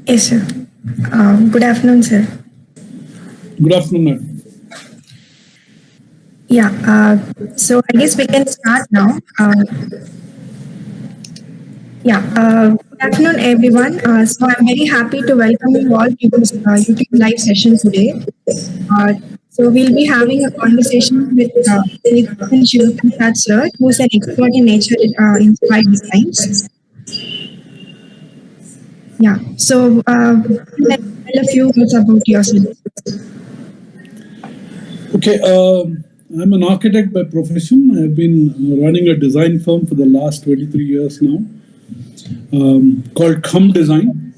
Yes, sir. Good afternoon, sir. Good afternoon, ma'am. Yeah, so I guess we can start now. Good afternoon, everyone. So I'm very happy to welcome you all to this YouTube live session today. Uh, so we'll be having a conversation with Chetan sir, who's an expert in nature inspired designs. Yeah, so let's tell a few words about yourself. Okay, I'm an architect by profession. I've been running a design firm for the last 23 years now, called Kham Design.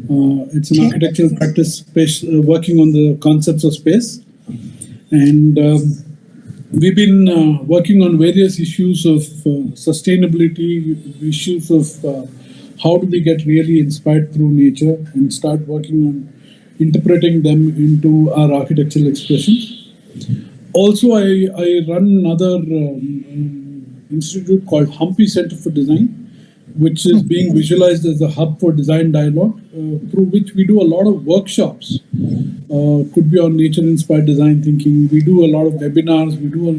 It's an architectural practice space, working on the concepts of space. And we've been working on various issues of sustainability, issues of how do we get really inspired through nature and start working on interpreting them into our architectural expressions. Also, I run another institute called Humpy Center for Design, which is being visualized as a hub for design dialogue, through which we do a lot of workshops. Could be on nature-inspired design thinking. We do a lot of webinars.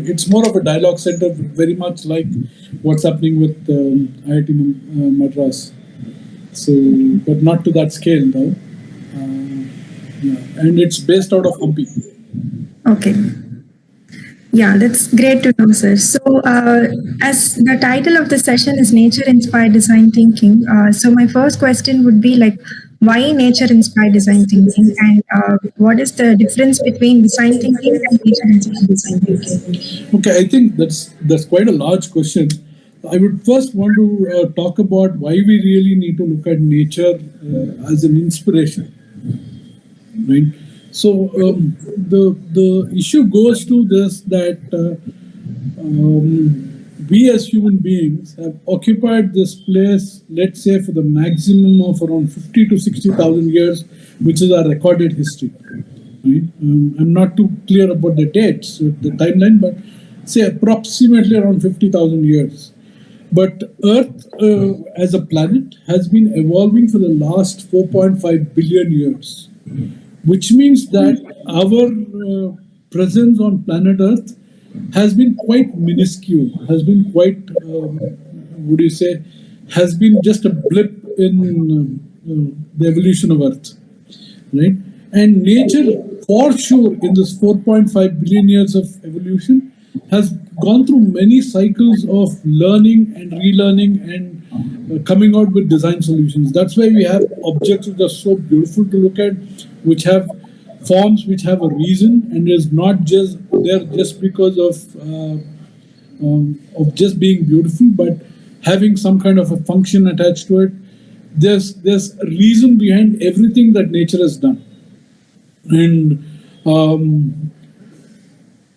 It's more of a dialogue center, very much like what's happening with IIT Madras. So, but not to that scale, though. And it's based out of Humpy. Okay. Yeah, that's great to know, sir. So, as the title of the session is Nature-Inspired Design Thinking, so my first question would be like, why nature-inspired design thinking, and what is the difference between design thinking and nature-inspired design thinking? Okay, I think that's quite a large question. I would first want to talk about why we really need to look at nature as an inspiration, right? So the issue goes to this that we as human beings have occupied this place, let's say, for the maximum of around 50 to 60,000 years, which is our recorded history. Right? I'm not too clear about the dates, the timeline, but say approximately around 50,000 years. But Earth as a planet has been evolving for the last 4.5 billion years, which means that our presence on planet Earth has been quite minuscule, has been quite, would you say, has been just a blip in the evolution of Earth, right? And nature, for sure, in this 4.5 billion years of evolution, has gone through many cycles of learning and relearning and coming out with design solutions. That's why we have objects which are so beautiful to look at, which have forms which have a reason and is not just there just because of just being beautiful, but having some kind of a function attached to it. There's a reason behind everything that nature has done, and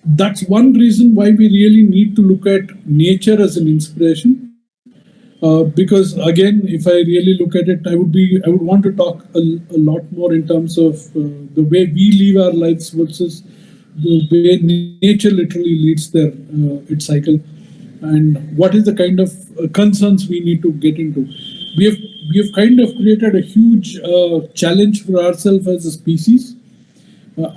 that's one reason why we really need to look at nature as an inspiration. Because again, if I really look at it, I would want to talk a lot more in terms of the way we live our lives versus the way nature literally leads its cycle, and what is the kind of concerns we need to get into. We have kind of created a huge challenge for ourselves as a species.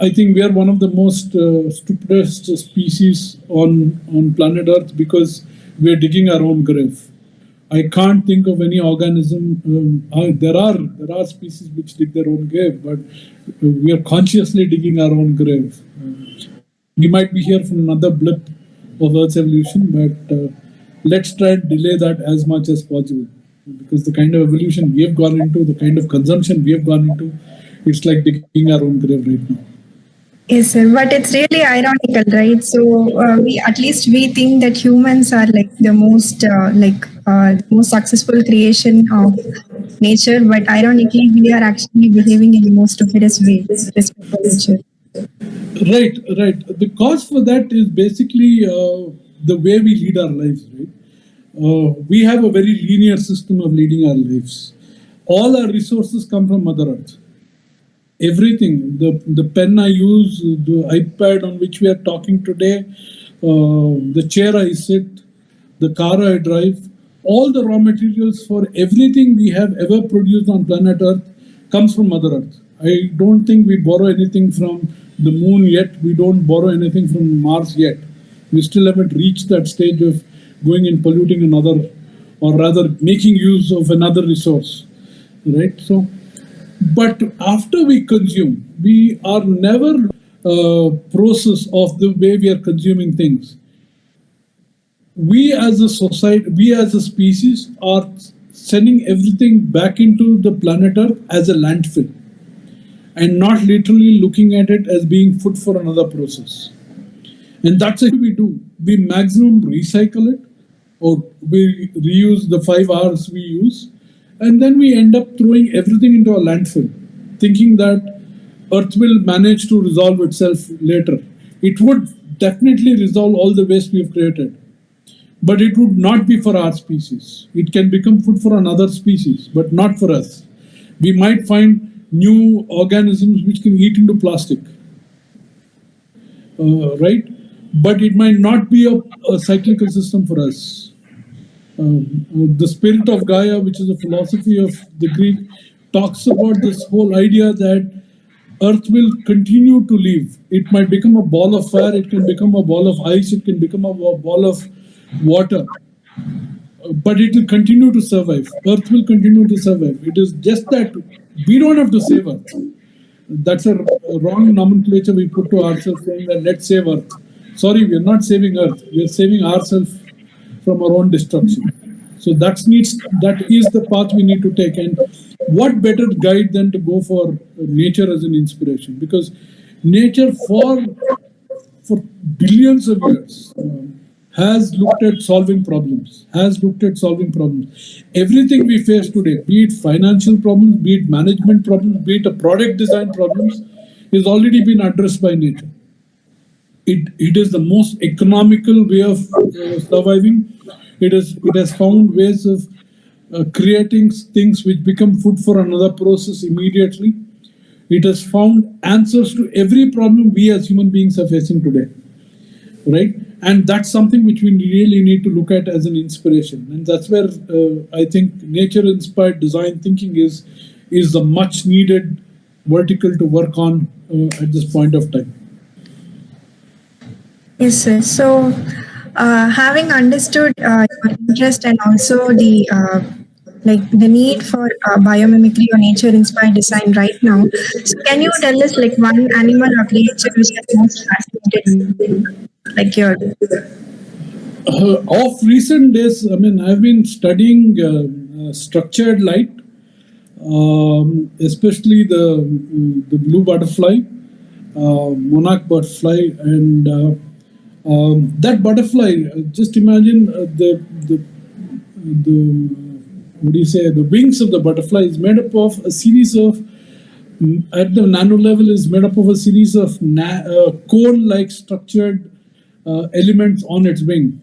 I think we are one of the most stupidest species on planet Earth because we are digging our own grave. I can't think of any organism. There are species which dig their own grave, but we are consciously digging our own grave. We might be here from another blip of Earth's evolution, but let's try and delay that as much as possible. Because the kind of evolution we have gone into, the kind of consumption we have gone into, it's like digging our own grave right now. Yes, sir. But it's really ironical, right? So we think that humans are like the most most successful creation of nature, but ironically, we are actually behaving in the most stupidest way with respect to nature. Right. The cause for that is basically the way we lead our lives, right? We have a very linear system of leading our lives. All our resources come from Mother Earth. Everything, the pen I use, the iPad on which we are talking today, the chair I sit, the car I drive, all the raw materials for everything we have ever produced on planet Earth comes from Mother Earth. I don't think we borrow anything from the moon yet. We don't borrow anything from Mars yet. We still haven't reached that stage of going and polluting another, or rather making use of another resource, right? So, but after we consume, we are never process of the way we are consuming things. We as a society, we as a species are sending everything back into the planet Earth as a landfill, and not literally looking at it as being food for another process. And that's what we do. We maximum recycle it, or we reuse the 5 hours we use, and then we end up throwing everything into a landfill, thinking that Earth will manage to resolve itself later. It would definitely resolve all the waste we've created, but it would not be for our species. It can become food for another species, but not for us. We might find new organisms which can eat into plastic, right? But it might not be a cyclical system for us. The spirit of Gaia, which is a philosophy of the Greek, talks about this whole idea that Earth will continue to live. It might become a ball of fire, it can become a ball of ice, it can become a ball of water, but it will continue to survive. Earth will continue to survive. It is just that we don't have to save Earth. That's a wrong nomenclature we put to ourselves, saying that let's save Earth. Sorry, we are not saving Earth. We are saving ourselves from our own destruction. So that is the path we need to take. And what better guide than to go for nature as an inspiration? Because nature for billions of years has looked at solving problems, Everything we face today, be it financial problems, be it management problems, be it a product design problems, is already been addressed by nature. It is the most economical way of surviving. It has found ways of creating things which become food for another process immediately. It has found answers to every problem we as human beings are facing today, right? And that's something which we really need to look at as an inspiration. And that's where I think nature-inspired design thinking is the much needed vertical to work on at this point of time. Yes, sir. So, having understood your interest and also the need for biomimicry or nature-inspired design right now, so can you tell us like one animal or creature which is most fascinated you, like your? Of recent days, I mean, I've been studying structured light, especially the blue butterfly, monarch butterfly, and that butterfly. Just imagine the what do you say? The wings of the butterfly is made up of a series of, at the nano level, is made up of a series of cone-like structured elements on its wing.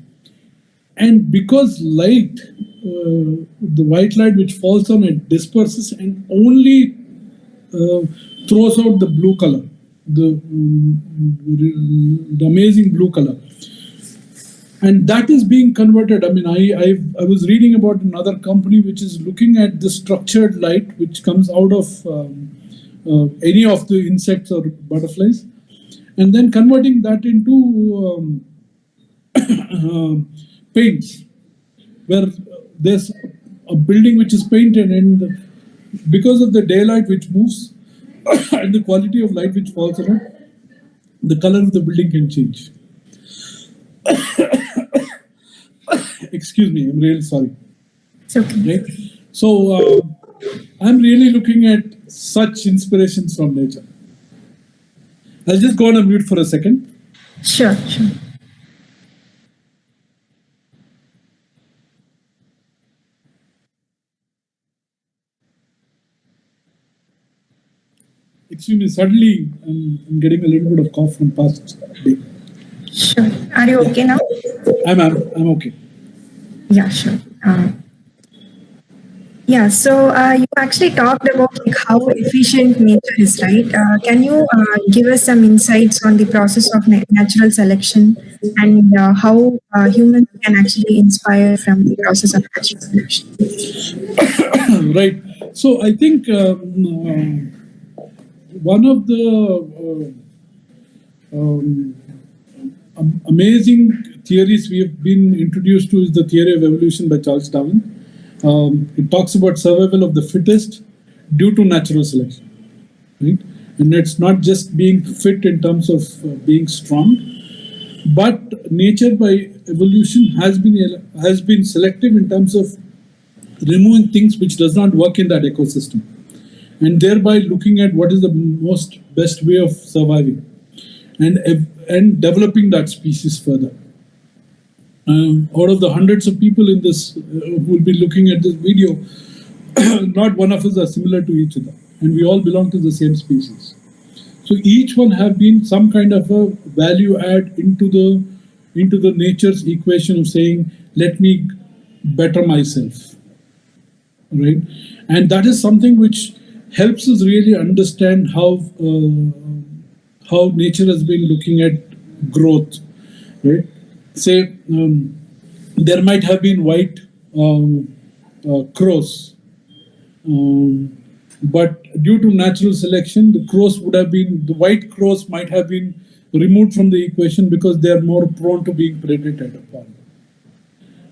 And because light, the white light which falls on it disperses and only throws out the blue color, the amazing blue color. And that is being converted. I mean, I was reading about another company which is looking at the structured light which comes out of any of the insects or butterflies, and then converting that into paints, where there's a building which is painted, and because of the daylight which moves and the quality of light which falls on it, the color of the building can change. Excuse me, I'm really sorry. It's okay. Right? So I'm really looking at such inspirations from nature. I'll just go on a mute for a second. Sure. Excuse me, suddenly I'm getting a little bit of cough from past day. Sure. Are you okay now? I'm okay. Yeah, sure. Yeah, so you actually talked about like how efficient nature is, right? Can you give us some insights on the process of natural selection and how humans can actually inspire from the process of natural selection? Right. So I think one of the amazing theories we have been introduced to is the theory of evolution by Charles Darwin. It talks about survival of the fittest due to natural selection, right? And it's not just being fit in terms of being strong, but nature by evolution has been selective in terms of removing things which does not work in that ecosystem, and thereby looking at what is the most best way of surviving and developing that species further. Out of the hundreds of people in this who will be looking at this video, not one of us are similar to each other, and we all belong to the same species. So each one have been some kind of a value add into the nature's equation of saying, let me better myself, right? And that is something which helps us really understand how nature has been looking at growth, right? Say there might have been white crows, but due to natural selection, the white crows might have been removed from the equation because they are more prone to being predated upon,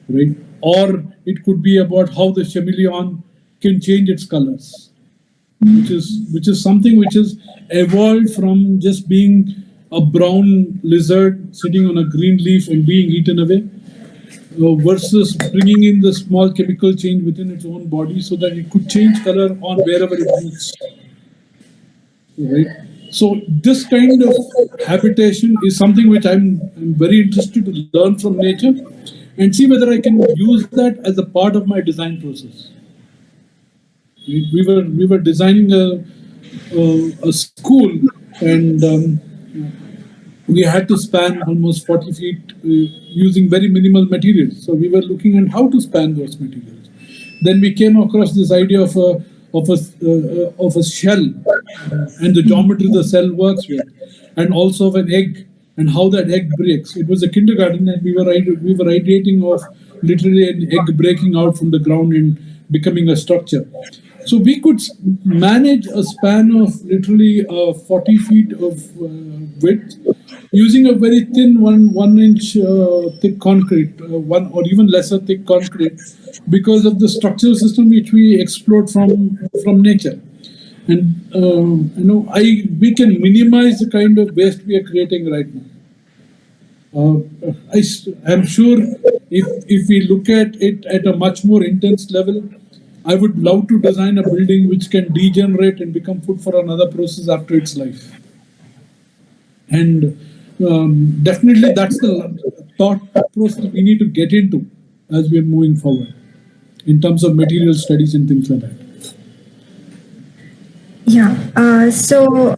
right? Or it could be about how the chameleon can change its colors, which is something which is evolved from just being a brown lizard sitting on a green leaf and being eaten away, versus bringing in the small chemical change within its own body so that it could change color on wherever it moves, right? So this kind of habitation is something which I'm very interested to learn from nature and see whether I can use that as a part of my design process. We were designing a school, and we had to span almost 40 feet using very minimal materials. So we were looking at how to span those materials. Then we came across this idea of a shell and the geometry the cell works with, and also of an egg and how that egg breaks. It was a kindergarten, and we were ideating of literally an egg breaking out from the ground and becoming a structure. So we could manage a span of literally 40 feet of width using a very thin one inch thick concrete, one or even lesser thick concrete, because of the structural system which we explored from nature. And we can minimize the kind of waste we are creating right now. I'm sure if we look at it at a much more intense level, I would love to design a building which can degenerate and become food for another process after its life. And definitely that's the thought process we need to get into as we are moving forward in terms of material studies and things like that. Yeah. So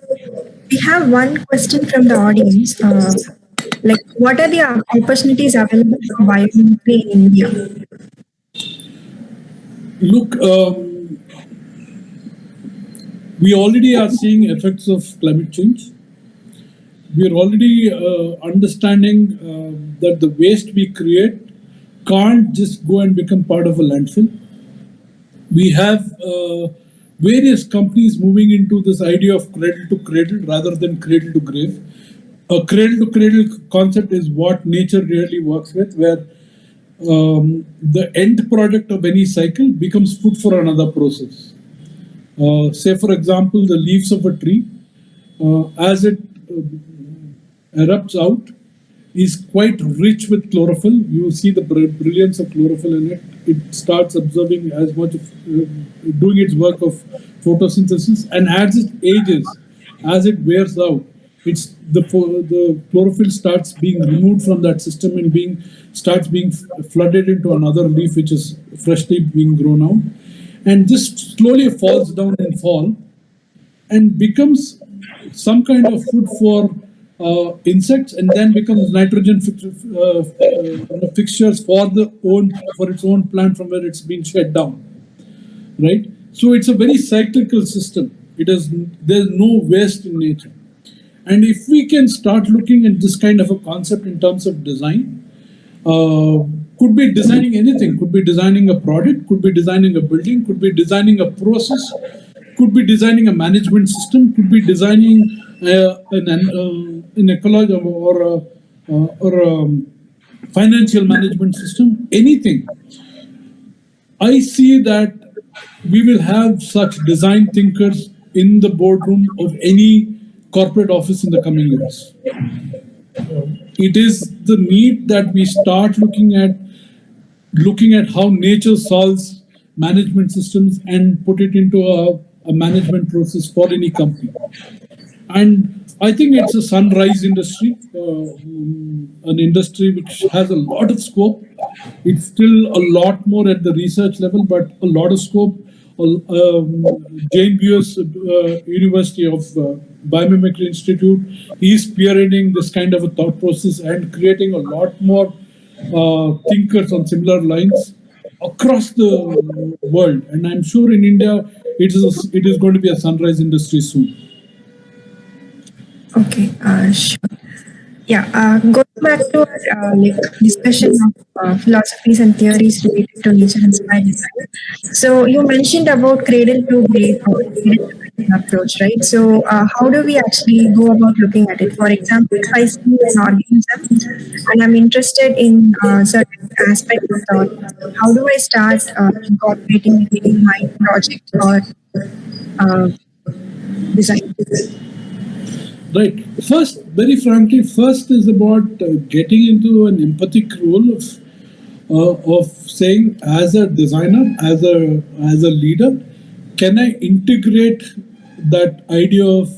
we have one question from the audience. What are the opportunities available for biomimicry in India? Look, we already are seeing effects of climate change. We are already understanding that the waste we create can't just go and become part of a landfill. We have various companies moving into this idea of cradle to cradle rather than cradle to grave. A cradle to cradle concept is what nature really works with, where the end product of any cycle becomes food for another process. Say, for example, the leaves of a tree, as it erupts out, is quite rich with chlorophyll. You see the brilliance of chlorophyll in it. It starts absorbing as much of, doing its work of photosynthesis, and as it ages, as it wears out, it's the chlorophyll starts being removed from that system and starts being flooded into another leaf which is freshly being grown out, and this slowly falls down and fall and becomes some kind of food for insects, and then becomes nitrogen fixtures for its own plant from where it's been shed down, right? So it's a very cyclical system. There's no waste in nature. And if we can start looking at this kind of a concept in terms of design, Could be designing anything, could be designing a product, could be designing a building, could be designing a process, could be designing a management system, could be designing an ecology or financial management system, anything. I see that we will have such design thinkers in the boardroom of any corporate office in the coming years. It is the need that we start looking at how nature solves management systems and put it into a management process for any company. And I think it's a sunrise industry, an industry which has a lot of scope. It's still a lot more at the research level, but a lot of scope. Jane Buer's University of Biomimicry Institute is spearheading this kind of a thought process and creating a lot more thinkers on similar lines across the world. And I'm sure in India, it is going to be a sunrise industry soon. Okay, sure. Yeah, going back to our discussion of philosophies and theories related to nature-inspired design. So you mentioned about cradle to grave approach, right? So how do we actually go about looking at it? For example, if I see an organism and I'm interested in certain aspect of the organism, how do I start incorporating it in my project or uh, design? Right. First, very frankly, first is about getting into an empathic role of saying, as a designer, as a leader, can I integrate that idea of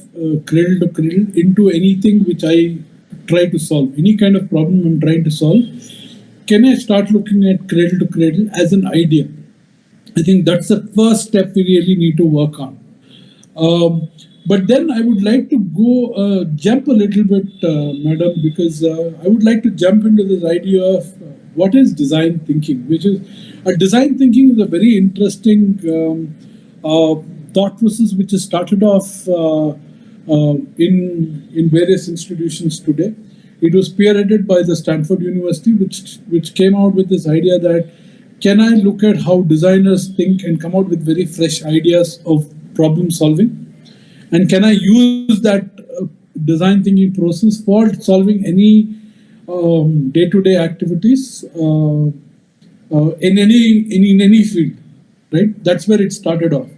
cradle to cradle into anything which I try to solve, any kind of problem I'm trying to solve? Can I start looking at cradle to cradle as an idea? I think that's the first step we really need to work on. But then I would like to go jump a little bit, madam, because I would like to jump into this idea of what is design thinking, which is design thinking is a very interesting thought process which has started off in various institutions today. It was spearheaded by the Stanford University, which came out with this idea that can I look at how designers think and come out with very fresh ideas of problem solving? And can I use that design thinking process for solving any day-to-day activities in any field, right? That's where it started off.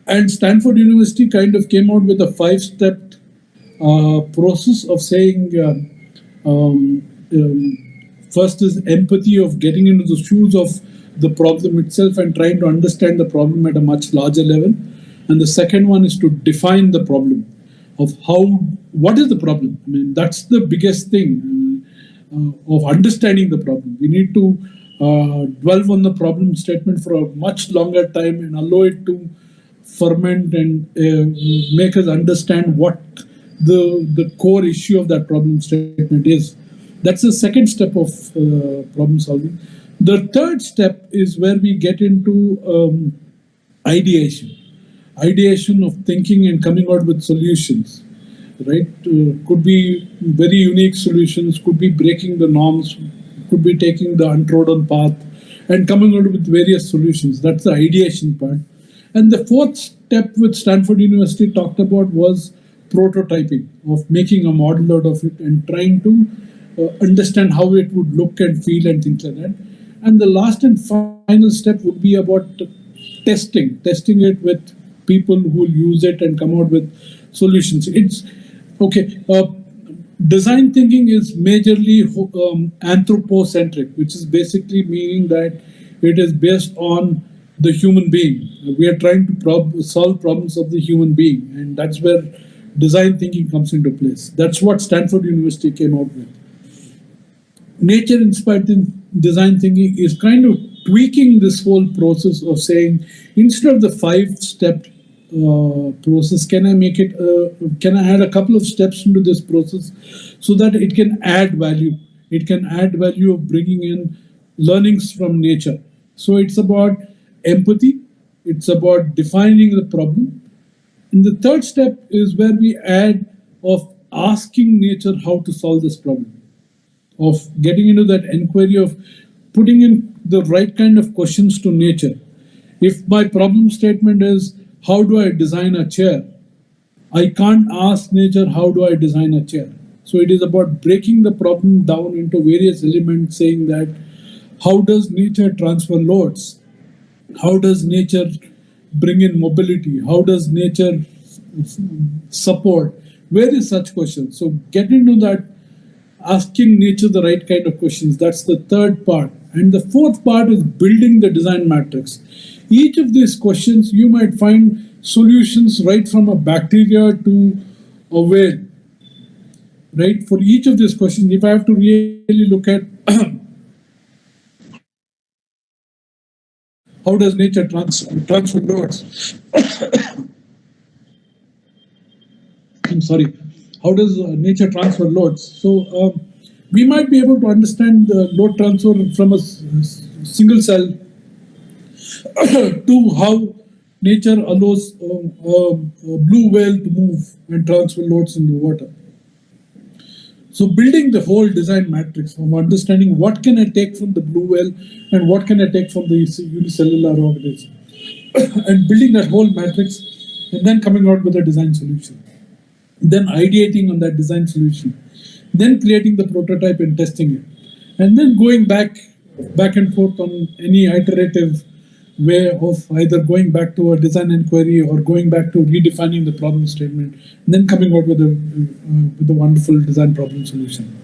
And Stanford University kind of came out with a 5-step process of saying first is empathy, of getting into the shoes of the problem itself and trying to understand the problem at a much larger level. And the second one is to define the problem of what is the problem. I mean, that's the biggest thing of understanding the problem. We need to dwell on the problem statement for a much longer time and allow it to ferment and make us understand what the core issue of that problem statement is. That's the second step of problem solving. The third step is where we get into ideation of thinking and coming out with solutions, right? Could be very unique solutions, could be breaking the norms, could be taking the untrodden path and coming out with various solutions. That's the ideation part. And the fourth step which Stanford University talked about was prototyping, of making a model out of it and trying to understand how it would look and feel and things like that. And the last and final step would be about testing it with people who will use it and come out with solutions. It's okay. Design thinking is majorly anthropocentric, which is basically meaning that it is based on the human being. We are trying to solve problems of the human being, and that's where design thinking comes into place. That's what Stanford University came out with. Nature-inspired design thinking is kind of tweaking this whole process of saying, instead of the 5-step process, can I make it? Can I add a couple of steps into this process so that it can add value? It can add value of bringing in learnings from nature. So it's about empathy. It's about defining the problem. And the third step is where we add of asking nature how to solve this problem, of getting into that inquiry of putting in the right kind of questions to nature. If my problem statement is, how do I design a chair? I can't ask nature, how do I design a chair? So it is about breaking the problem down into various elements, saying that how does nature transfer loads? How does nature bring in mobility? How does nature support? Various such questions. So get into that, asking nature the right kind of questions. That's the third part. And the fourth part is building the design matrix. Each of these questions, you might find solutions right from a bacteria to a whale. Right? For each of these questions, if I have to really look at how does nature transfer loads? I'm sorry. How does nature transfer loads? So we might be able to understand the load transfer from a single cell to how nature allows a blue whale to move and transfer loads in the water. So building the whole design matrix from understanding what can I take from the blue whale and what can I take from the unicellular organism, and building that whole matrix, and then coming out with a design solution, then ideating on that design solution, then creating the prototype and testing it, and then going back and forth on any iterative way of either going back to a design inquiry or going back to redefining the problem statement, and then coming out with a wonderful design problem solution.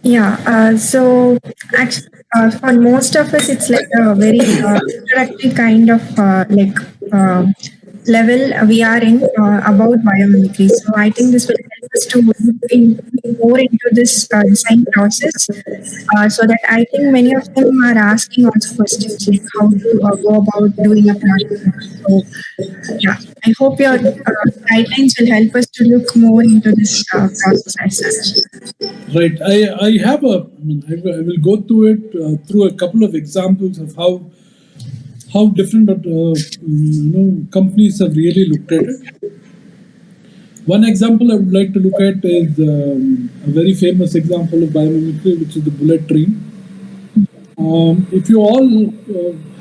Yeah, so actually, for most of us, it's like a very introductory kind of uh, level we are in about biomimicry. So I think this will help us to look more into this design process, so that I think many of them are asking also questions like how to go about doing a project. So yeah, I hope your guidelines will help us to look more into this process as such. Right. I have I will go through it through a couple of examples of how different companies have really looked at it. One example I would like to look at is a very famous example of biomimicry, which is the bullet train. If you all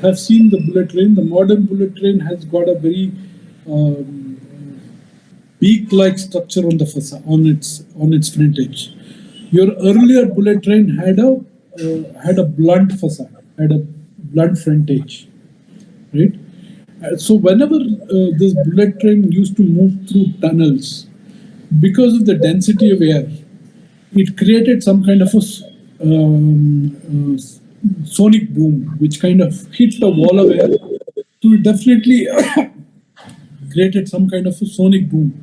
have seen the bullet train, the modern bullet train has got a very um, beak-like structure on the facade, on its front edge. Your earlier bullet train had a blunt facade, had a blunt front edge, right? So whenever this bullet train used to move through tunnels, because of the density of air, it created some kind of a sonic boom, which kind of hit the wall of air. So it definitely created some kind of a sonic boom.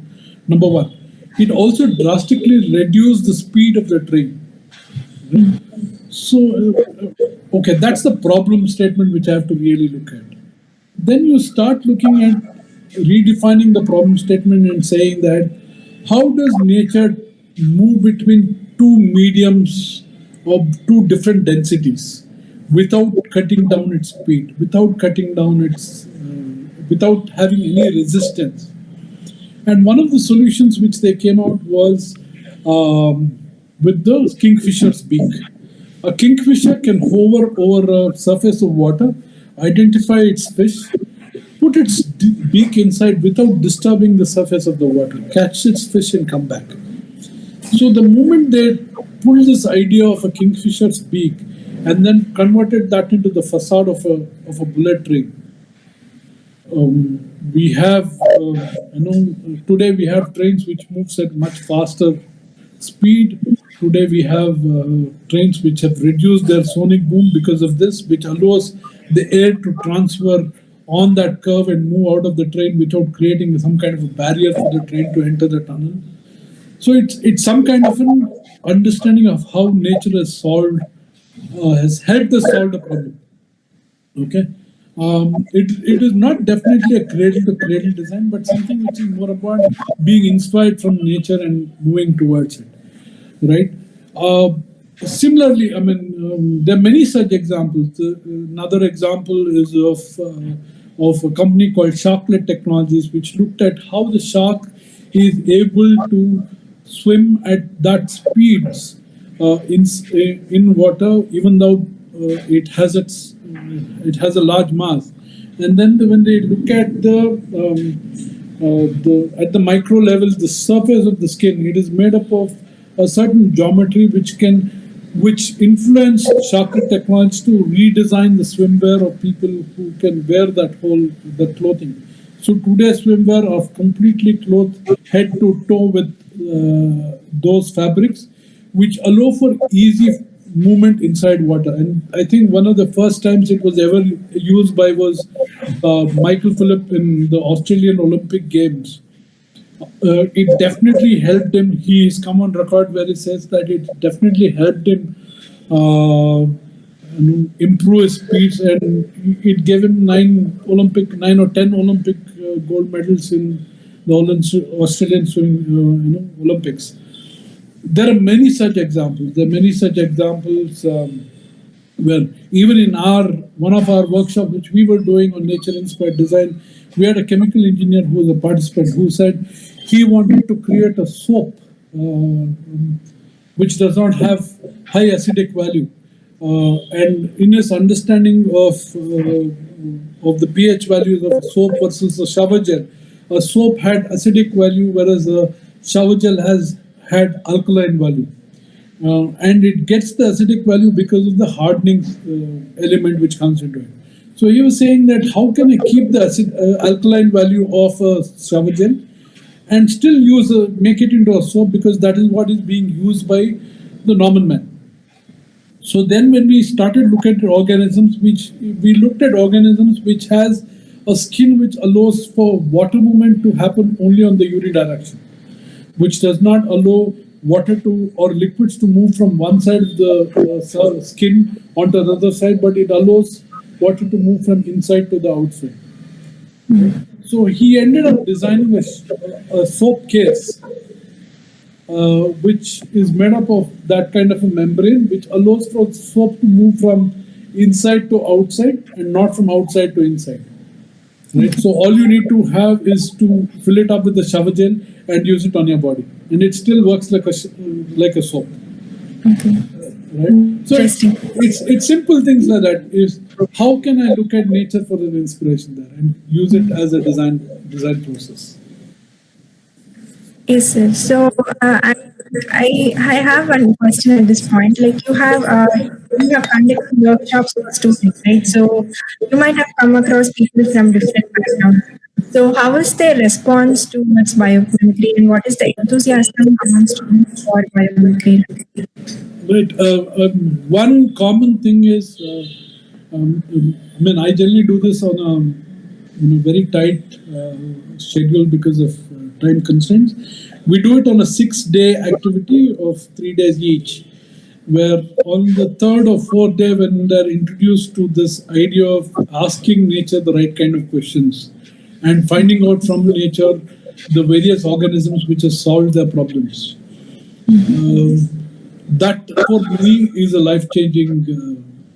Number one, it also drastically reduced the speed of the train. So, okay, that's the problem statement which I have to really look at. Then you start looking at redefining the problem statement and saying that how does nature move between two mediums of two different densities without cutting down its speed, without cutting down without having any resistance. And one of the solutions which they came out was with the kingfisher's beak. A kingfisher can hover over a surface of water, identify its fish, put its beak inside without disturbing the surface of the water, catch its fish and come back. So the moment they pulled this idea of a kingfisher's beak and then converted that into the facade of a bullet train, we have, today we have trains which moves at much faster speed. Today we have trains which have reduced their sonic boom because of this, which allows the air to transfer on that curve and move out of the train without creating some kind of a barrier for the train to enter the tunnel. So it's some kind of an understanding of how nature has helped us solve the problem. Okay. It is not definitely a cradle to cradle design, but something which is more about being inspired from nature and moving towards it, right? Similarly, there are many such examples. Another example is of a company called Sharklet Technologies, which looked at how the shark is able to swim at that speeds in water, even though it has a large mass. And then when they look at the micro level, the surface of the skin, it is made up of a certain geometry which influence chocolate technology to redesign the swimwear of people who can wear that clothing. So today's swimwear are completely clothed head to toe with those fabrics, which allow for easy movement inside water. And I think one of the first times it was ever used by was Michael Phillip in the Australian Olympic Games. It definitely helped him. He has come on record where he says that it definitely helped him improve his speeds, and it gave him 9 or 10 Olympic gold medals in the Australian swimming Olympics. There are many such examples. Where even in one of our workshops, which we were doing on nature-inspired design, we had a chemical engineer who was a participant who said he wanted to create a soap which does not have high acidic value. And in his understanding of the pH values of a soap versus a shower gel, a soap had acidic value, whereas a shower gel had alkaline value. And it gets the acidic value because of the hardening element which comes into it. So he was saying that how can I keep the alkaline value of a shower gel and still make it into a soap, because that is what is being used by the normal man. So then when we started looking at organisms, we looked at organisms which has a skin which allows for water movement to happen only on the unidirection, which does not allow water or liquids to move from one side of the skin onto the other side, but it allows water to move from inside to the outside. So he ended up designing a soap case, which is made up of that kind of a membrane, which allows for soap to move from inside to outside and not from outside to inside. Right? So all you need to have is to fill it up with the shower gel and use it on your body, and it still works like a soap. Okay. Right? So it's simple things like that. Is how can I look at nature for an inspiration there and use it as a design process? Yes, sir. So I have one question at this point. Like you have conducted workshops for students, right? So you might have come across people from different backgrounds. So how is their response towards biomimicry, and what is the enthusiasm among students for biomimicry? Right. One common thing is, I generally do this on a very tight schedule because of time constraints. We do it on a 6-day activity of 3 days each, where on the third or fourth day, when they're introduced to this idea of asking nature the right kind of questions and finding out from nature the various organisms which have solved their problems. That for me is a life-changing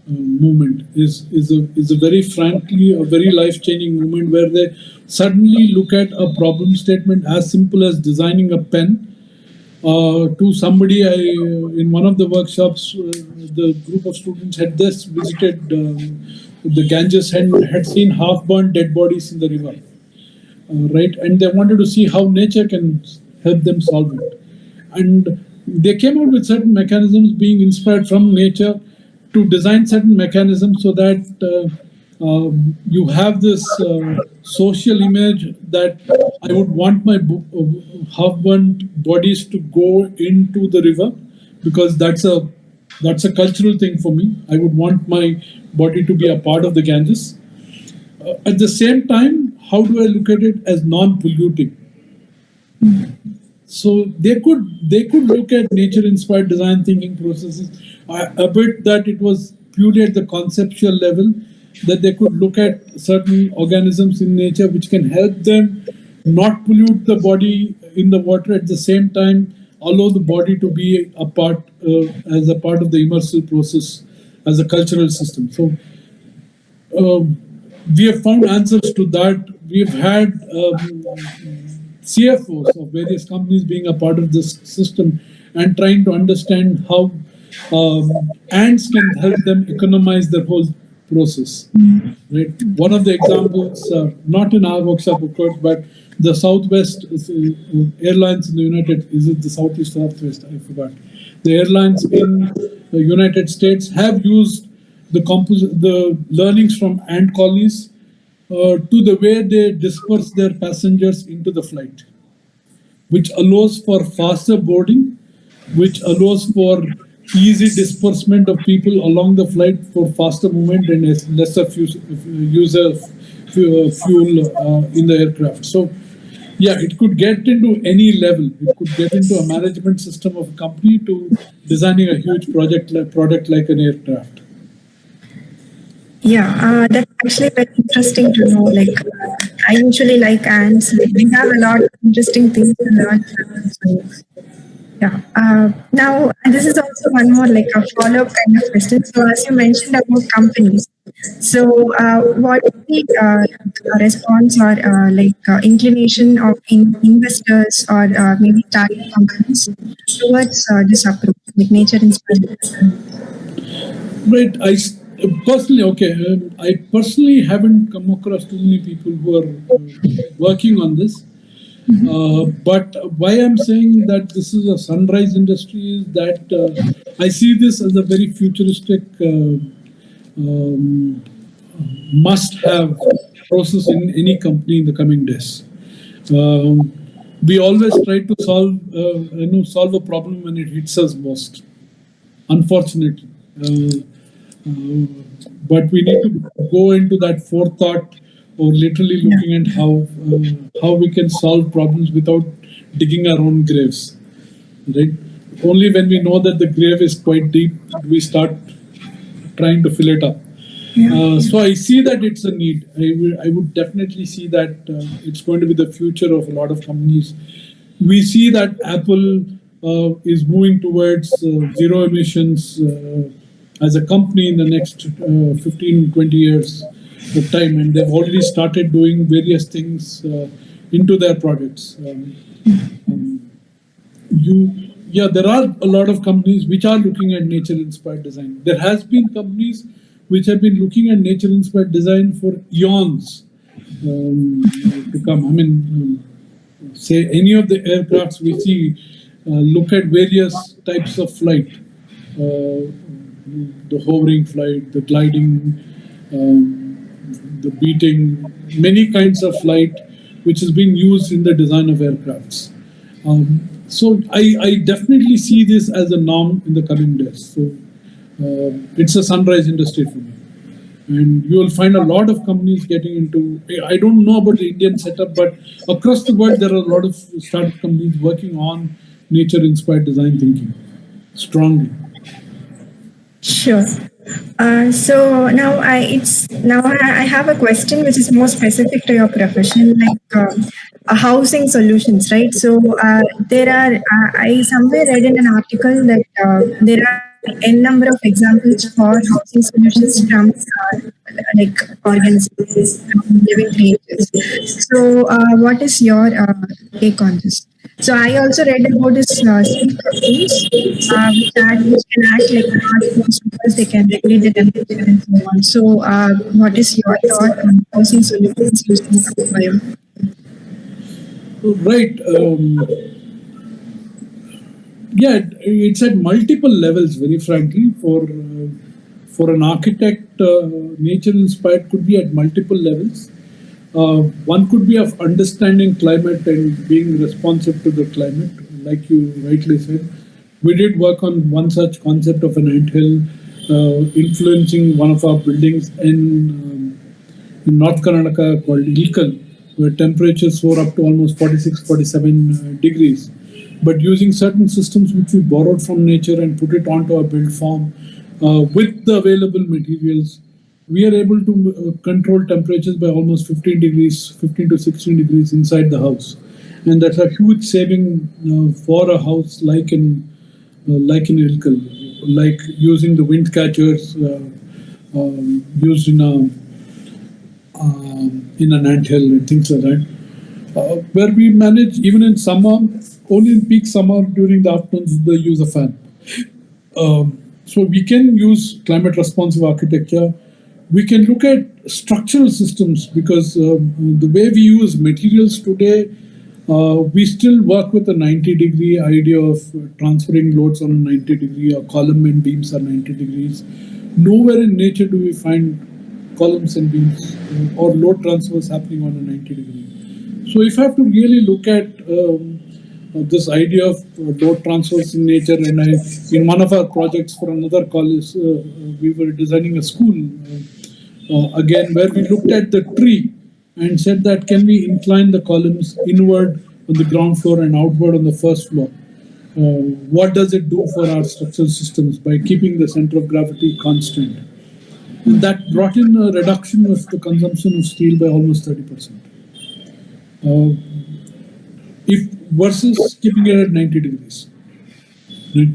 movement. Is a very life-changing movement where they suddenly look at a problem statement as simple as designing a pen. To somebody, in one of the workshops, the group of students had just visited the Ganges and had seen half-burned dead bodies in the river. Right, and they wanted to see how nature can help them solve it, and they came out with certain mechanisms being inspired from nature to design certain mechanisms so that you have this social image that I would want my half-burnt bodies to go into the river, because that's a cultural thing for me. I would want my body to be a part of the Ganges. At the same time, how do I look at it as non-polluting? So they could look at nature-inspired design thinking processes. A bit that it was purely at the conceptual level, that they could look at certain organisms in nature which can help them not pollute the body in the water, at the same time allow the body to be a part as a part of the immersive process as a cultural system. So we have found answers to that. We've had CFOs of various companies being a part of this system and trying to understand how ants can help them economize their whole process. Right. One of the examples, not in our workshop, of course, but the Southwest Airlines in the United, is it the Southeast or Southwest? I forgot. The airlines in the United States have used the learnings from ant colonies to the way they disperse their passengers into the flight, which allows for faster boarding, which allows for easy disbursement of people along the flight for faster movement and lesser user fuel in the aircraft. So, yeah, it could get into any level. It could get into a management system of a company to designing a huge product like an aircraft. Yeah, that's actually very interesting to know. Like, I usually like ants. Like, we have a lot of interesting things to learn. So, yeah. Now, this is also one more like a follow-up kind of question. So, as you mentioned about companies, so what is the response or inclination of investors or maybe target companies towards this approach, like nature-inspired? Right. I personally haven't come across too many people who are working on this. But why I'm saying that this is a sunrise industry is that I see this as a very futuristic must-have process in any company in the coming days. We always try to solve a problem when it hits us most, unfortunately. But we need to go into that forethought or literally looking at how we can solve problems without digging our own graves, right? Only when we know that the grave is quite deep, we start trying to fill it up. So I see that it's a need. I would definitely see that it's going to be the future of a lot of companies. We see that Apple is moving towards zero emissions as a company in the next 15, 20 years of time, and they've already started doing various things into their products. There are a lot of companies which are looking at nature-inspired design. There has been companies which have been looking at nature-inspired design for eons to come. I mean, say any of the aircrafts we see, look at various types of flight, the hovering flight, the gliding, the beating, many kinds of flight, which is being used in the design of aircrafts. So I definitely see this as a norm in the coming days. So it's a sunrise industry for me. And you will find a lot of companies getting into, I don't know about the Indian setup, but across the world, there are a lot of startup companies working on nature-inspired design thinking strongly. Sure. So now I have a question which is more specific to your profession, like housing solutions, right? So there are I somewhere read in an article that there are n number of examples for housing solutions from like organisms, living creatures. So what is your take on this? So I also read about this sleep cocoons, which can act like smartphones because they can regulate the temperature and so on. So what is your thought on housing solutions using bio? Right. It's at multiple levels. Very frankly, for an architect, nature-inspired could be at multiple levels. One could be of understanding climate and being responsive to the climate, like you rightly said. We did work on one such concept of an anthill influencing one of our buildings in North Karnataka called Ilkal, where temperatures soar up to almost 46, 47 degrees. But using certain systems which we borrowed from nature and put it onto our build form with the available materials, we are able to control temperatures by almost 15 to 16 degrees inside the house. And that's a huge saving for a house like in Ilkal, like using the wind catchers used in an anthill and things like that. Where we manage, even in summer, only in peak summer during the afternoons, they use a fan. So we can use climate responsive architecture. We can look at structural systems because the way we use materials today, we still work with a 90-degree idea of transferring loads on a 90-degree, or column and beams are 90 degrees. Nowhere in nature do we find columns and beams or load transfers happening on a 90-degree. So if I have to really look at this idea of load transfers in nature, and in one of our projects for another college, we were designing a school, again, where we looked at the tree and said that can we incline the columns inward on the ground floor and outward on the first floor? What does it do for our structural systems by keeping the center of gravity constant? And that brought in a reduction of the consumption of steel by almost 30%. If versus keeping it at 90 degrees.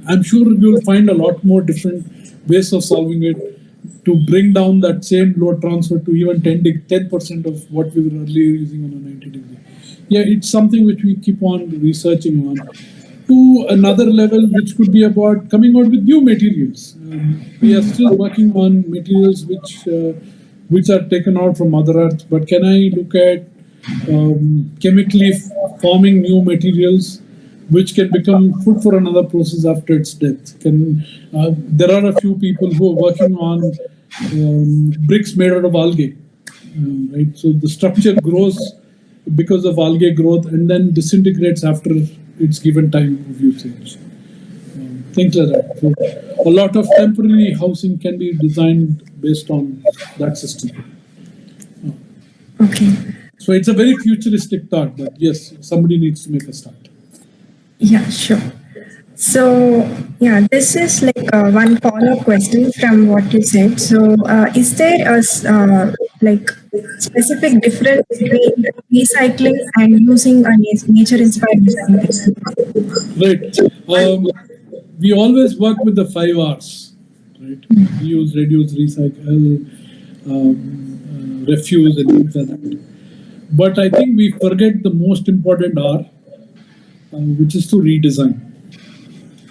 I'm sure you'll find a lot more different ways of solving it to bring down that same load transfer to even 10% of what we were earlier using on a 90 degree. Yeah, it's something which we keep on researching on to another level, which could be about coming out with new materials. We are still working on materials which are taken out from Mother Earth, but can I look at chemically forming new materials which can become food for another process after its death? There are a few people who are working on bricks made out of algae, right? So the structure grows because of algae growth and then disintegrates after its given time of usage. Things like that. So a lot of temporary housing can be designed based on that system. Okay. So it's a very futuristic thought, but yes, somebody needs to make a start. Yeah, sure. So, yeah, this is like one follow-up question from what you said. So, is there a like specific difference between recycling and using a nature-inspired design? Right. We always work with the 5 R's. Right. Reuse, reduce, recycle, refuse, and things like that. But I think we forget the most important R, which is to redesign.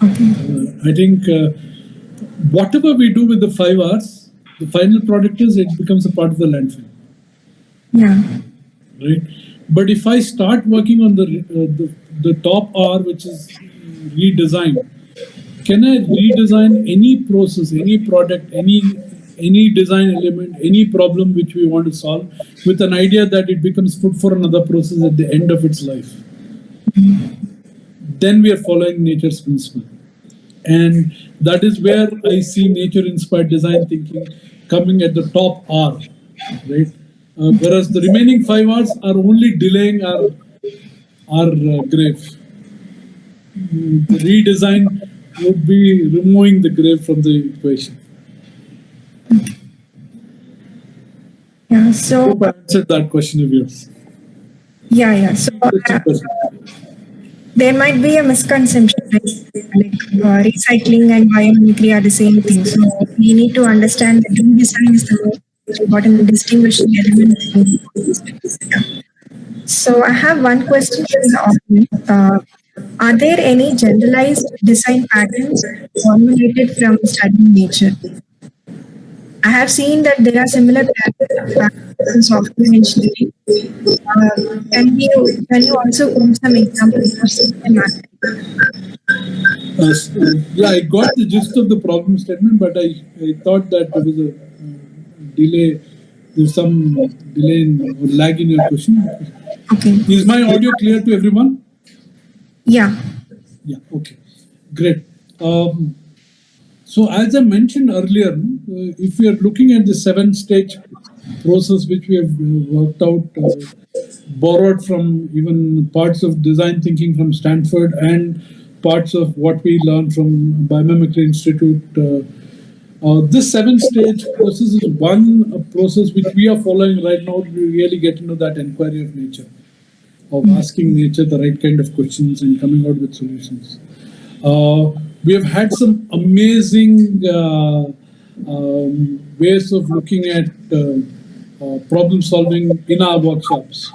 I think whatever we do with the 5 R's, the final product is it becomes a part of the landfill. Yeah. Right. But if I start working on the top R, which is redesign, can I redesign any process, any product, any design element, any problem which we want to solve with an idea that it becomes food for another process at the end of its life? Then we are following nature's principle. And that is where I see nature-inspired design thinking coming at the top R, right? Whereas the remaining 5 R's are only delaying our grave. The redesign would be removing the grave from the equation. Yeah, so I hope I answered that question of yours. Yeah. So there might be a misconception like recycling and biomimicry are the same thing. So we need to understand that redesign is the most important distinguishing element. So I have one question from the audience. Are there any generalized design patterns formulated from studying nature? I have seen that there are similar patterns in software engineering. Can you also quote some examples of similar Yeah, I got the gist of the problem statement, but I thought that there was a delay. There's some delay or lag in your question. Okay. Is my audio clear to everyone? Yeah. Yeah, okay. Great. So as I mentioned earlier, if we are looking at the 7-stage process which we have worked out, borrowed from even parts of design thinking from Stanford and parts of what we learned from Biomimicry Institute, this 7-stage process is one process which we are following right now to really get into that inquiry of nature, of asking nature the right kind of questions and coming out with solutions. We have had some amazing ways of looking at problem solving in our workshops.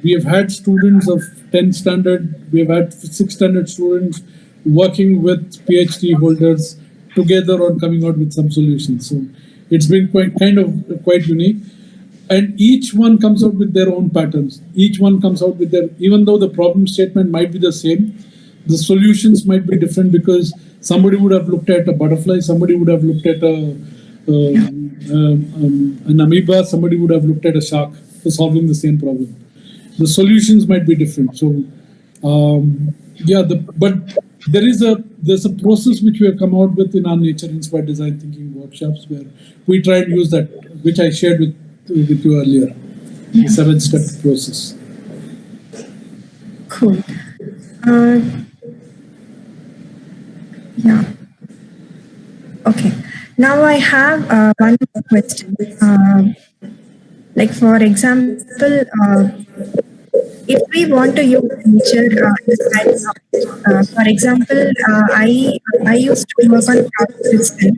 We have had students of 10 standard, we have had 6 standard students working with PhD holders together on coming out with some solutions. So it's been quite unique, and each one comes out with their own patterns. Each one comes out with their, even though the problem statement might be the same, the solutions might be different, because somebody would have looked at a butterfly, somebody would have looked at an amoeba, somebody would have looked at a shark for solving the same problem. The solutions might be different. So but there's a process which we have come out with in our nature inspired design thinking workshops, where we try and use that, which I shared with you earlier, the 7-step process. Cool. Yeah. Okay. Now I have one more question. Like, for example, if we want to use nature, for example, I used to work on products with silk.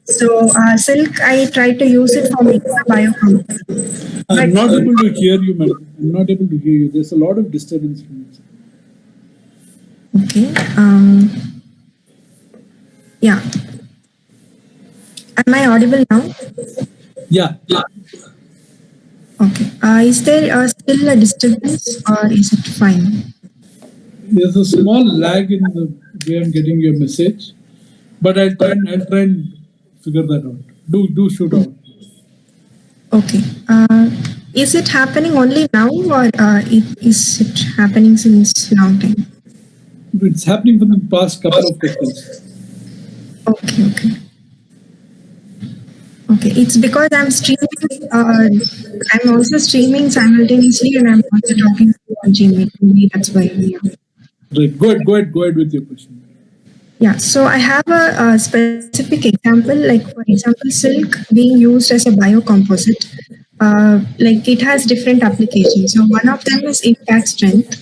So silk, I try to use it for making a biocompost. I'm not able to hear you, madam. I'm not able to hear you. There's a lot of disturbance from it. Okay. Yeah. Am I audible now? Yeah. Okay. Is there still a disturbance, or is it fine? There's a small lag in the way I'm getting your message, but I'll try and figure that out. Do shoot out. Okay. Is it happening only now, or is it happening since long time? It's happening for the past couple of questions. Okay. It's because I'm streaming. I'm also streaming simultaneously, and I'm also talking to you on Gmail. Maybe that's why. Yeah. Right. Go ahead with your question. Yeah. So I have a specific example. Like, for example, silk being used as a biocomposite. Like, it has different applications. So one of them is impact strength,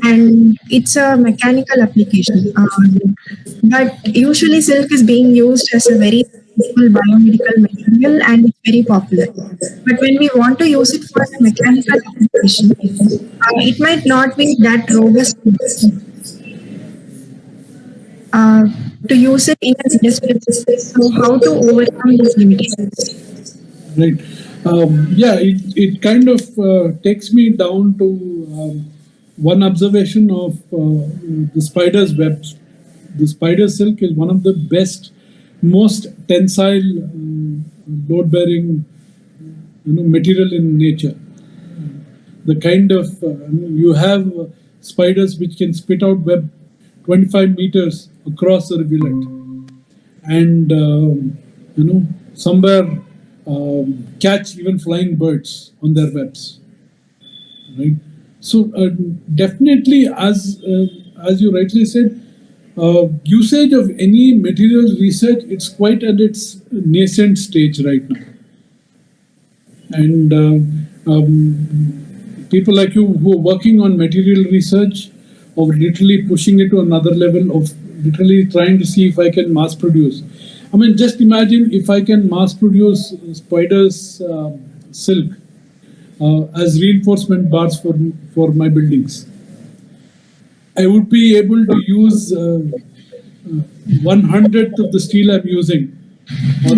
and it's a mechanical application. But usually silk is being used as a very useful biomedical material, and it's very popular. But when we want to use it for a mechanical application, it might not be that robust to use it in an industrial system. So how to overcome these limitations? Right. It kind of takes me down to one observation of the spider's webs. The spider silk is one of the best, most tensile, load-bearing, material in nature. The kind of you have spiders which can spit out web 25 meters across a rivulet, and somewhere catch even flying birds on their webs. Right. So definitely, as you rightly said, usage of any material research, it's quite at its nascent stage right now. And people like you who are working on material research, or literally pushing it to another level of literally trying to see if I can mass produce. I mean, just imagine if I can mass produce spiders' silk as reinforcement bars for my buildings. I would be able to use 1/100th of the steel I'm using, or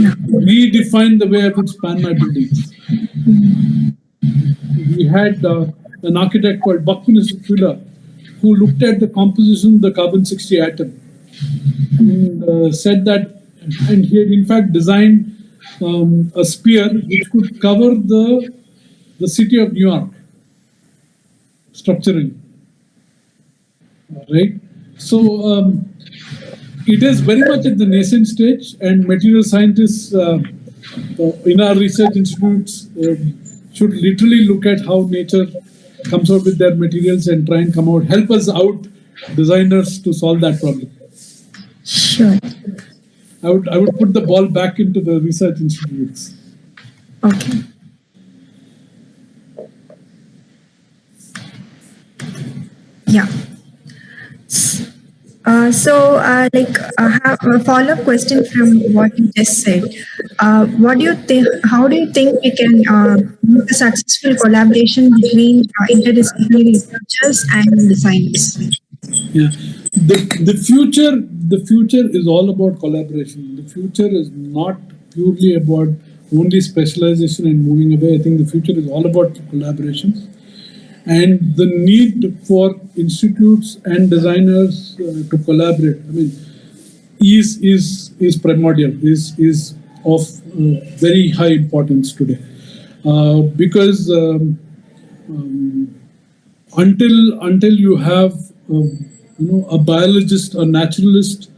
redefine the way I would span my buildings. We had an architect called Buckminster Fuller who looked at the composition of the carbon-60 atom and said that, and he had in fact designed a spear which could cover the city of New York structurally. Right? So it is very much at the nascent stage, and material scientists in our research institutes should literally look at how nature comes out with their materials and try and help us out, designers, to solve that problem. Sure. I would put the ball back into the research institutes. Okay. Yeah. I have a follow-up question from what you just said. What do you think? How do you think we can make a successful collaboration between interdisciplinary researchers and designers? Yeah. The future is all about collaboration. The future is not purely about only specialization and moving away. I think the future is all about collaborations, and the need for institutes and designers to collaborate. I mean, is primordial. Is of very high importance today, because until you have a biologist, a naturalist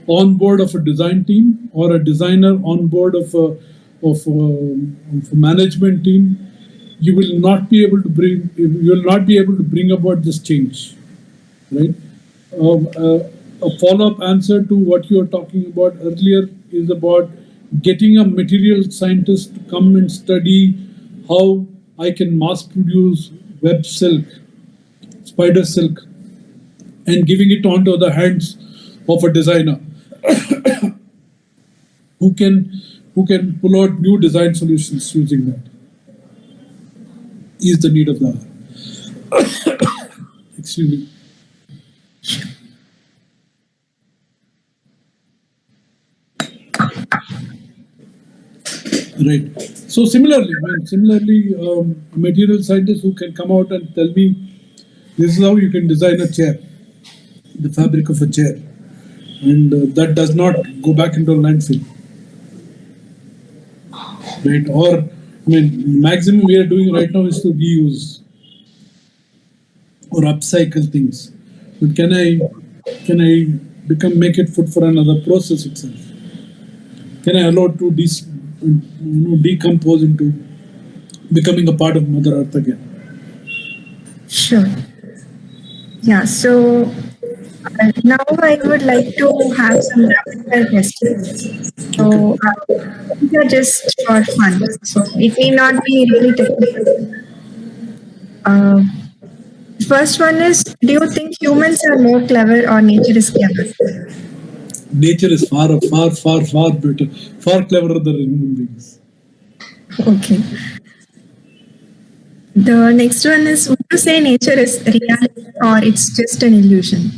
on board of a design team, or a designer on board of a management team, you will not be able to bring about this change, right? A follow-up answer to what you were talking about earlier is about getting a material scientist to come and study how I can mass produce web silk, spider silk, and giving it onto the hands of a designer who can pull out new design solutions using that is the need of the hour. Excuse me. Right. So similarly, material scientists who can come out and tell me this is how you can design a chair, the fabric of a chair, and that does not go back into a landfill, right? Or maximum we are doing right now is to reuse or upcycle things. But can I make it food for another process itself? Can I allow it to decompose into becoming a part of Mother Earth again? Sure. Yeah, so now I would like to have some rapid fire questions. So these are just for fun. So it may not be really technical. First one is, do you think humans are more clever or nature is clever? Nature is far better, far cleverer than human beings. Okay. The next one is, would you say nature is reality or it's just an illusion?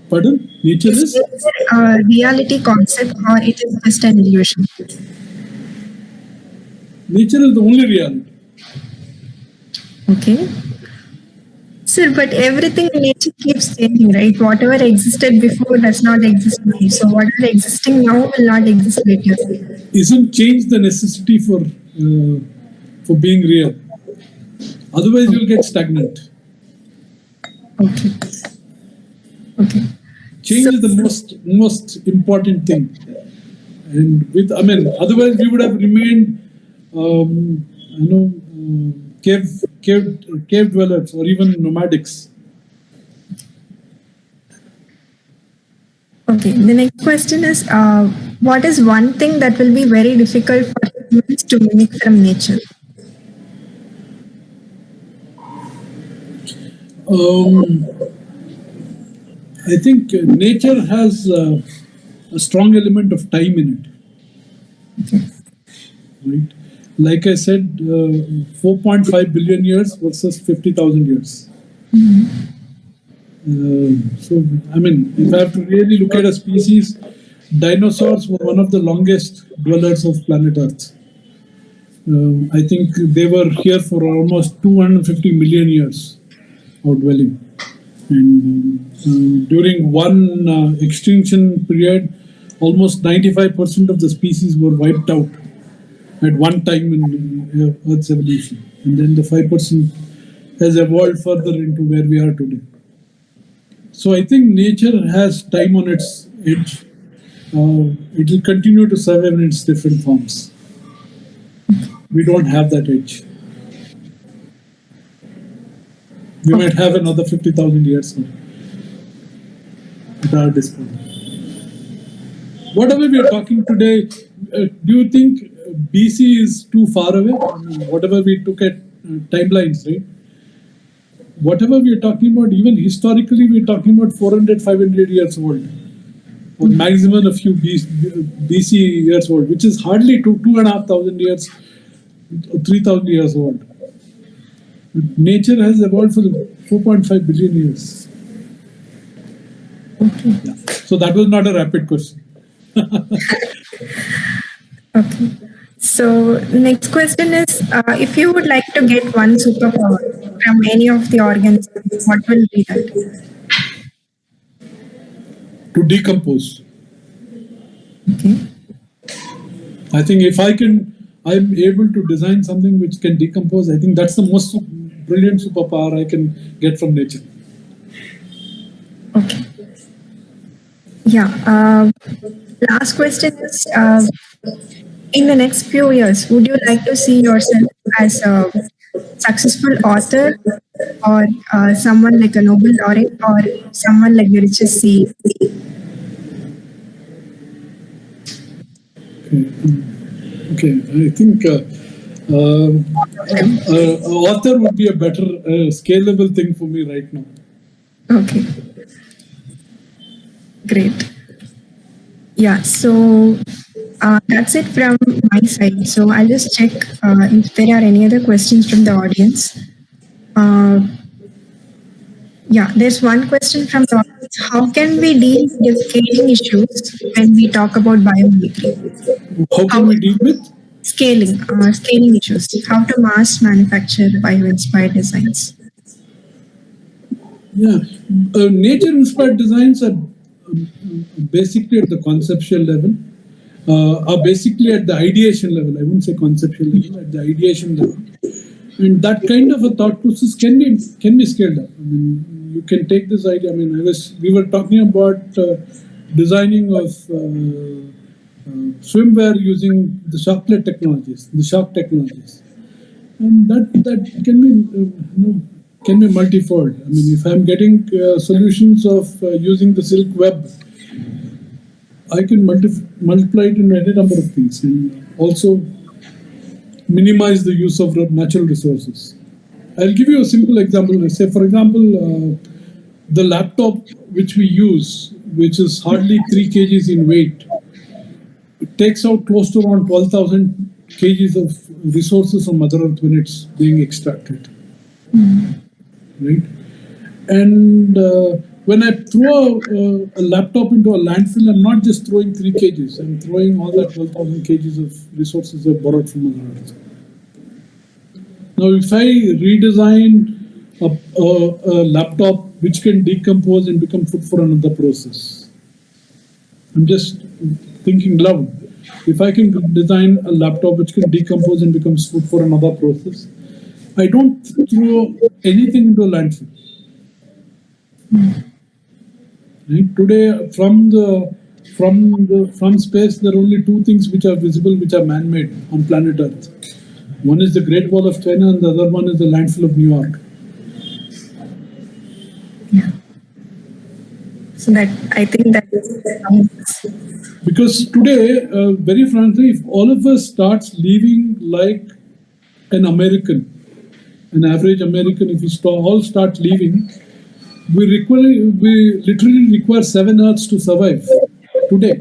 Pardon? Nature Is is? nature a reality concept or it is just an illusion? Nature is the only reality. Okay. Sir, but everything in nature keeps changing, right? Whatever existed before does not exist now. So whatever existing now will not exist later. Isn't change the necessity for being real? Otherwise, you'll get stagnant. Okay. Okay. Change is the most important thing, and otherwise we would have remained, cave dwellers or even nomadics. Okay. The next question is, what is one thing that will be very difficult for humans to mimic from nature? I think nature has a strong element of time in it. Okay. Right? Like I said, 4.5 billion years versus 50,000 years. So, if I have to really look at a species, dinosaurs were one of the longest dwellers of planet Earth. I think they were here for almost 250 million years of dwelling. And during one extinction period, almost 95% of the species were wiped out at one time in Earth's evolution. And then the 5% has evolved further into where we are today. So I think nature has time on its edge. It will continue to survive in its different forms. We don't have that edge. We might have another 50,000 years at our disposal. Whatever we are talking today, do you think BC is too far away? Whatever we took at timelines, right? Whatever we are talking about, even historically, we are talking about 400, 500 years old. Or maximum a few BC years old, which is hardly 2,500 years, 3,000 years old. Nature has evolved for 4.5 billion years. Okay. Yeah. So that was not a rapid question. Okay. So the next question is, if you would like to get one superpower from any of the organisms, what will be that? To decompose. Okay. I think if I'm able to design something which can decompose, I think that's the most brilliant superpower I can get from nature. Okay. Yeah. Last question is, in the next few years, would you like to see yourself as a successful author, or someone like a Nobel laureate, or someone like the richest CEO? Okay, I think author would be a better scalable thing for me right now. Okay, great. Yeah, so that's it from my side. So I'll just check if there are any other questions from the audience. Uh, yeah, there's one question from the audience. How can we deal with scaling issues when we talk about biomimicry? How can How we deal with? scaling issues? How to mass manufacture bio-inspired designs? Yeah, nature-inspired designs are basically at the conceptual level, are basically at the ideation level. I wouldn't say conceptual level, at the ideation level. And that kind of a thought process can be scaled up. I mean, you can take this idea. I mean, we were talking about designing of swimwear using the chocolate technologies, the shock technologies, and that can be multifold. I mean, if I'm getting solutions of using the silk web, I can multiply it in any number of things, and also minimize the use of natural resources. I'll give you a simple example. Let's say, for example, the laptop which we use, which is hardly 3 kgs in weight, it takes out close to around 12,000 kgs of resources from Mother Earth when it's being extracted. Right? And when I throw a laptop into a landfill, I'm not just throwing 3 kgs, I'm throwing all that 12,000 kgs of resources I've borrowed from Mother Earth. Now, if I redesign a laptop which can decompose and become food for another process, I'm just thinking loud. If I can design a laptop which can decompose and becomes food for another process, I don't throw anything into a landfill. Right? Today, from space, there are only 2 things which are visible, which are man-made on planet Earth. One is the Great Wall of China, and the other one is the landfill of New York. Yeah. So that I think that because today, very frankly, if all of us starts living like an American, an average American, if we all start living, we literally require 7 Earths to survive today.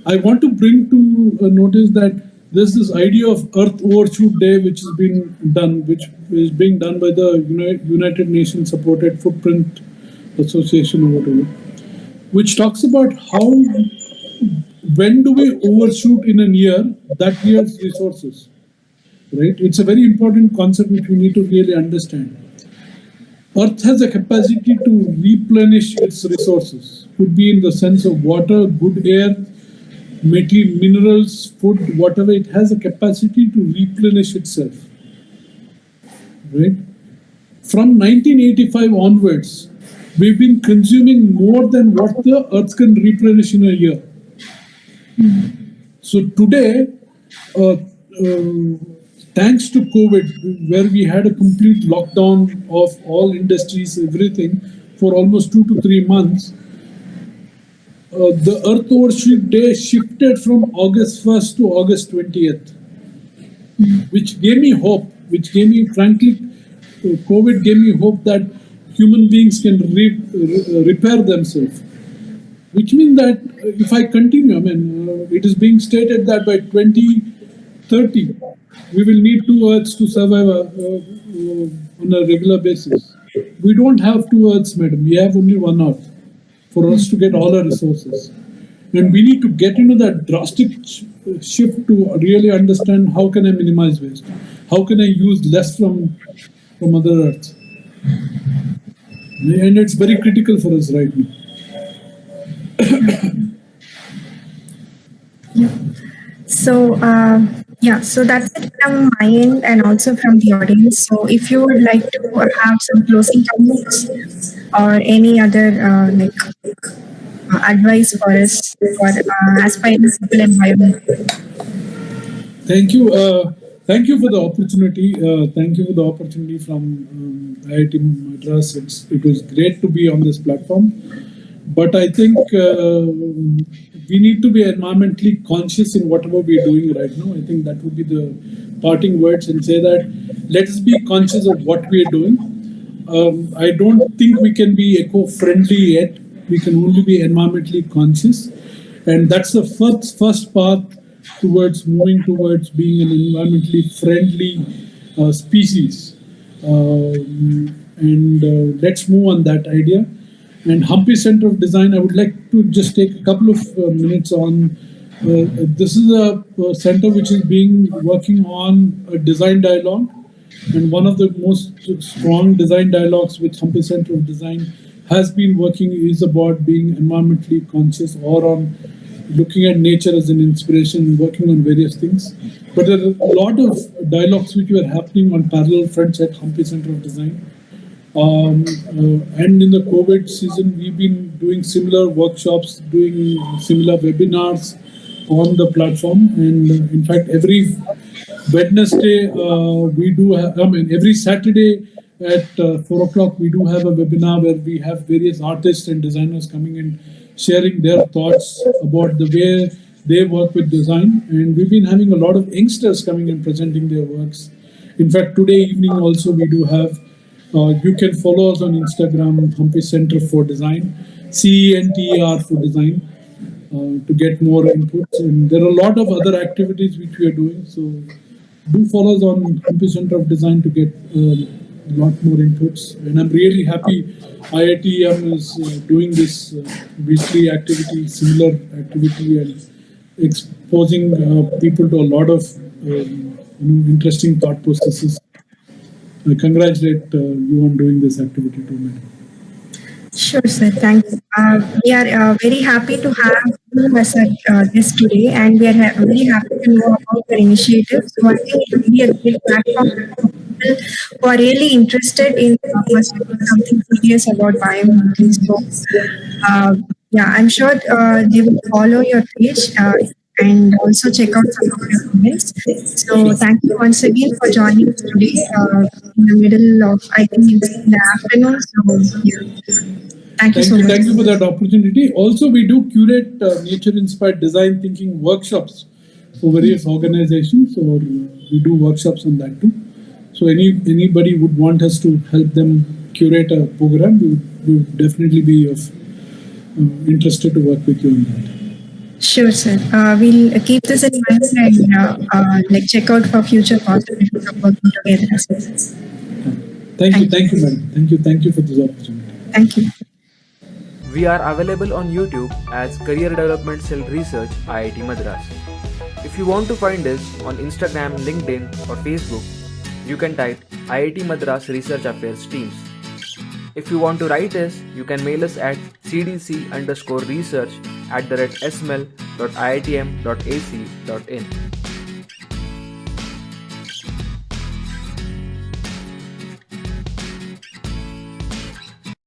I want to bring to notice that there's this idea of Earth Overshoot Day, which is being done by the United Nations supported Footprint Association or whatever, which talks about how, when do we overshoot in a year that year's resources, right? It's a very important concept which we need to really understand. Earth has a capacity to replenish its resources. Could be in the sense of water, good air, minerals, food, whatever. It has a capacity to replenish itself. Right? From 1985 onwards, we've been consuming more than what the Earth can replenish in a year. So today, thanks to COVID, where we had a complete lockdown of all industries, everything, for almost 2 to 3 months, the Earth Overshoot Day shifted from August 1st to August 20th, which gave me hope, frankly, COVID gave me hope that human beings can repair themselves. Which means that if I continue, I mean, it is being stated that by 2030, we will need 2 Earths to survive on a regular basis. We don't have 2 Earths, madam. We have only 1 Earth. for us to get all our resources. And we need to get into that drastic shift to really understand how can I minimize waste? How can I use less from Mother Earth? And it's very critical for us right now. So, so that's it from my end and also from the audience. So, if you would like to have some closing comments or any other advice for us for aspiring people environment. Thank you. Thank you for the opportunity. Thank you for the opportunity from IIT Madras. It was great to be on this platform. But I think we need to be environmentally conscious in whatever we're doing right now. I think that would be the parting words, and say that let's be conscious of what we're doing. I don't think we can be eco-friendly yet. We can only be environmentally conscious. And that's the first path towards moving towards being an environmentally friendly species. Let's move on that idea. And Humpy Center of Design, I would like to just take a couple of minutes on. This is a center which is working on a design dialogue, and one of the most strong design dialogues with Humpy Center of Design has been working is about being environmentally conscious, or on looking at nature as an inspiration, working on various things. But there are a lot of dialogues which were happening on parallel fronts at Humpy Center of Design. And in the COVID season, we've been doing similar workshops, doing similar webinars on the platform. And in fact, every Wednesday, every Saturday at 4 o'clock, we do have a webinar where we have various artists and designers coming and sharing their thoughts about the way they work with design. And we've been having a lot of youngsters coming and presenting their works. In fact, today evening also, we do have. You can follow us on Instagram, Humpy Center for Design, CENTER for Design, to get more inputs. And there are a lot of other activities which we are doing. So do follow us on Humpy Center of Design to get a lot more inputs. And I'm really happy IITM is doing this weekly activity, similar activity, and exposing people to a lot of interesting thought processes. I congratulate you on doing this activity too, madam. Sure, sir. Thank you. We are very happy to have you as a guest today, and we are very happy to know about your initiative. So I think it will be a great platform for people who are really interested in pursuing something serious about biomimicry. So, I'm sure they will follow your page. And also check out some of your comments. So thank you once again for joining us today in the middle of, I think it's in the afternoon. So thank you so much. Thank you for that opportunity. Also, we do curate nature-inspired design thinking workshops for various organizations, or we do workshops on that too. So anybody would want us to help them curate a program, we would definitely be interested to work with you on that. Sure, sir. We'll keep this in mind and check out for future possibilities of working together as well. Thank you, madam. Thank you for this opportunity. Thank you. We are available on YouTube as Career Development Cell Research IIT Madras. If you want to find us on Instagram, LinkedIn, or Facebook, you can type IIT Madras Research Affairs Teams. If you want to write us, you can mail us at cdc_research@sml.iitm.ac.in.